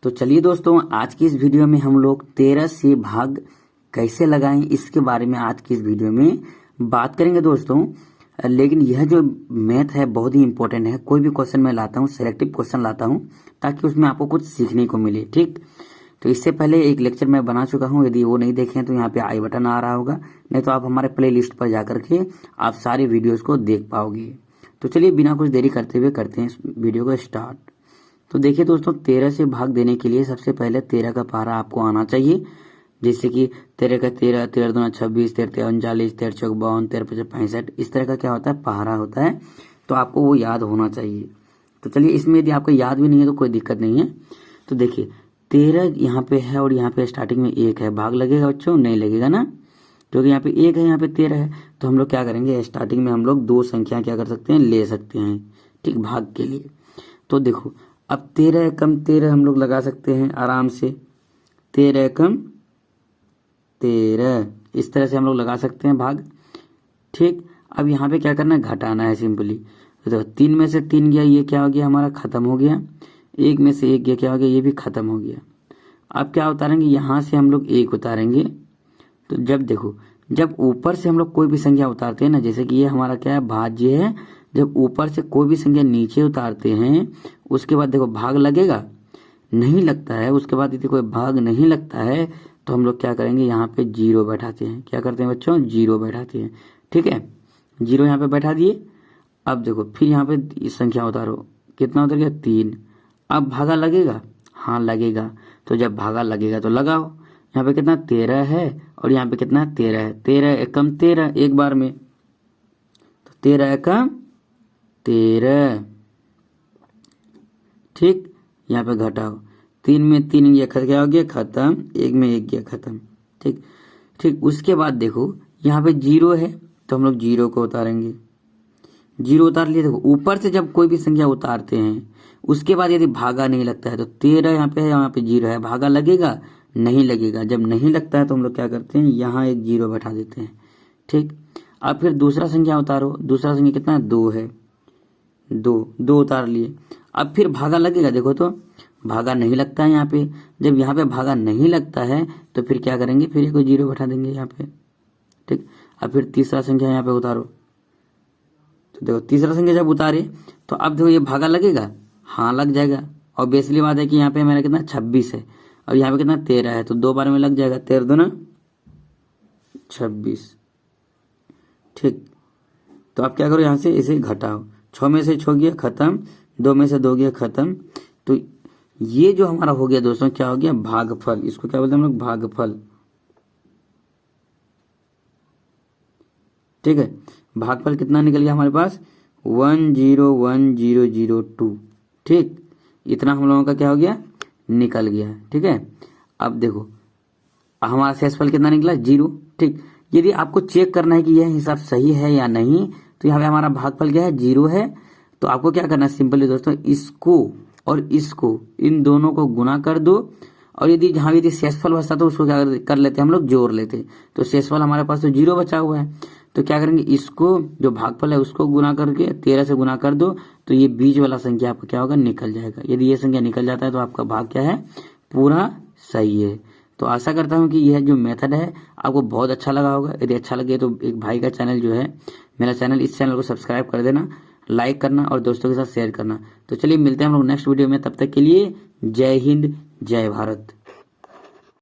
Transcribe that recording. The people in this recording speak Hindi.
तो चलिए दोस्तों, आज की इस वीडियो में हम लोग 13 से भाग कैसे लगाएं इसके बारे में आज की इस वीडियो में बात करेंगे दोस्तों। लेकिन यह जो मैथ है बहुत ही इंपॉर्टेंट है। कोई भी क्वेश्चन मैं लाता हूँ, सिलेक्टिव क्वेश्चन लाता हूँ ताकि उसमें आपको कुछ सीखने को मिले। ठीक, तो इससे पहले एक लेक्चर मैं बना चुका हूँ, यदि वो नहीं देखें तो यहाँ पे आई बटन आ रहा होगा, नहीं तो आप हमारे प्ले लिस्ट पर जाकर के आप सारी वीडियोज को देख पाओगे। तो चलिए बिना कुछ देरी करते हुए करते हैं इस वीडियो को स्टार्ट। तो देखिए दोस्तों, 13 से भाग देने के लिए सबसे पहले 13 का पहाड़ा आपको आना चाहिए। जैसे कि 13 का 13, 13 दूना 26, 13 39, 13 चौक 52, 13 पचास 65, इस तरह का क्या होता है, पहाड़ा होता है। तो आपको वो याद होना चाहिए। तो चलिए, इसमें यदि आपको याद भी नहीं है तो कोई दिक्कत नहीं है। तो देखिए 13 यहाँ पे है और यहाँ पे स्टार्टिंग में 1 है, भाग लगेगा बच्चों? नहीं लगेगा ना, क्योंकि यहाँ पे 1 है, यहाँ पे 13 है। तो हम लोग क्या करेंगे, स्टार्टिंग में हम लोग दो संख्या क्या कर सकते हैं, ले सकते हैं। ठीक, भाग के लिए। तो देखो अब 13 एकम 13 हम लोग लगा सकते हैं आराम से। 13 एकम 13 इस तरह से हम लोग लगा सकते हैं भाग। ठीक, अब यहाँ पे क्या करना है, घटाना है सिंपली। तो 3 में से 3 गया, ये क्या हो गया हमारा, खत्म हो गया। 1 में से 1 गया, क्या हो गया, ये भी खत्म हो गया। अब क्या उतारेंगे, यहाँ से हम लोग 1 उतारेंगे। तो जब देखो, जब ऊपर से हम लोग कोई भी संख्या उतारते हैं ना, जैसे कि ये हमारा क्या है, भाज्य है। जब ऊपर से कोई भी संख्या नीचे उतारते हैं उसके बाद देखो भाग लगेगा, नहीं लगता है। उसके बाद यदि कोई भाग नहीं लगता है तो हम लोग क्या करेंगे, यहाँ पे 0 बैठाते हैं। क्या करते हैं बच्चों, 0 बैठाते हैं। ठीक है, 0 यहाँ पे बैठा दिए। अब देखो फिर यहाँ पे संख्या उतारो, कितना उतर गया, 3। अब भागा लगेगा, हाँ लगेगा। तो जब भागा लगेगा तो लगाओ। यहाँ पे कितना, 13 है और यहाँ पे कितना, 13 है। 13 एकम 13 एक बार में, तो 13 एकम 13। ठीक, यहाँ पे घटाओ, 3 में 3 गया, क्या हो गया, खत्म। 1 में 1 गया, खत्म। ठीक ठीक, उसके बाद देखो यहाँ पे 0 है तो हम लोग 0 को उतारेंगे। 0 उतार लिए। देखो ऊपर से जब कोई भी संख्या उतारते हैं उसके बाद यदि भागा नहीं लगता है तो 13 यहाँ पे है, यहाँ पे 0 है, भागा लगेगा, नहीं लगेगा। जब नहीं लगता है तो हम लोग क्या करते हैं, यहाँ एक 0 बैठा देते हैं। ठीक, अब फिर दूसरा संख्या उतारो। दूसरा संख्या कितना है, 2 है, 2 उतार लिए। अब फिर भागा लगेगा, देखो तो भागा नहीं लगता है यहाँ पे। जब यहाँ पे भागा नहीं लगता है तो फिर क्या करेंगे, फिर एक 0 बैठा देंगे यहाँ पे। ठीक, अब फिर तीसरा संख्या यहाँ पे उतारो। तो देखो तीसरा संख्या जब उतारे तो अब देखो ये भागा लगेगा, हाँ लग जाएगा। और बेसिकली बात है कि यहाँ पे मेरा कितना 26 है और यहाँ पे कितना 13 है, तो 2 बार में लग जाएगा। 13 दूना 26। ठीक, तो आप क्या करो, यहाँ से इसे घटाओ। 6 में से 6 गया, खत्म। 2 में से 2 गया, खत्म। तो ये जो हमारा हो गया दोस्तों, क्या हो गया, भागफल। इसको क्या बोलते हैं हम लोग, भागफल। ठीक है, भागफल कितना निकल गया हमारे पास, 101002। ठीक, इतना हम लोगों का क्या हो गया, निकल गया। ठीक है, अब देखो हमारा शेषफल कितना निकला, 0। ठीक, यदि आपको चेक करना है कि यह हिसाब सही है या नहीं तो यहाँ पे हमारा भागफल क्या है, 0 है। तो आपको क्या करना है, सिंपली दोस्तों इसको और इसको, इन दोनों को गुना कर दो। और यदि जहां भी शेषफल बचता तो उसको क्या कर लेते हम लोग, जोड़ लेते। तो शेषफल हमारे पास तो 0 बचा हुआ है, तो क्या करेंगे, इसको जो भागफल है उसको गुना करके 13 से गुना कर दो। तो ये बीच वाला संख्या आपका क्या होगा, निकल जाएगा। यदि ये संख्या निकल जाता है तो आपका भाग क्या है, पूरा सही है। तो आशा करता हूं कि यह जो मेथड है आपको बहुत अच्छा लगा होगा। यदि अच्छा लगे तो एक भाई का चैनल जो है मेरा चैनल, इस चैनल को सब्सक्राइब कर देना, लाइक करना और दोस्तों के साथ शेयर करना। तो चलिए मिलते हैं हम लोग नेक्स्ट वीडियो में, तब तक के लिए जय हिंद, जय भारत।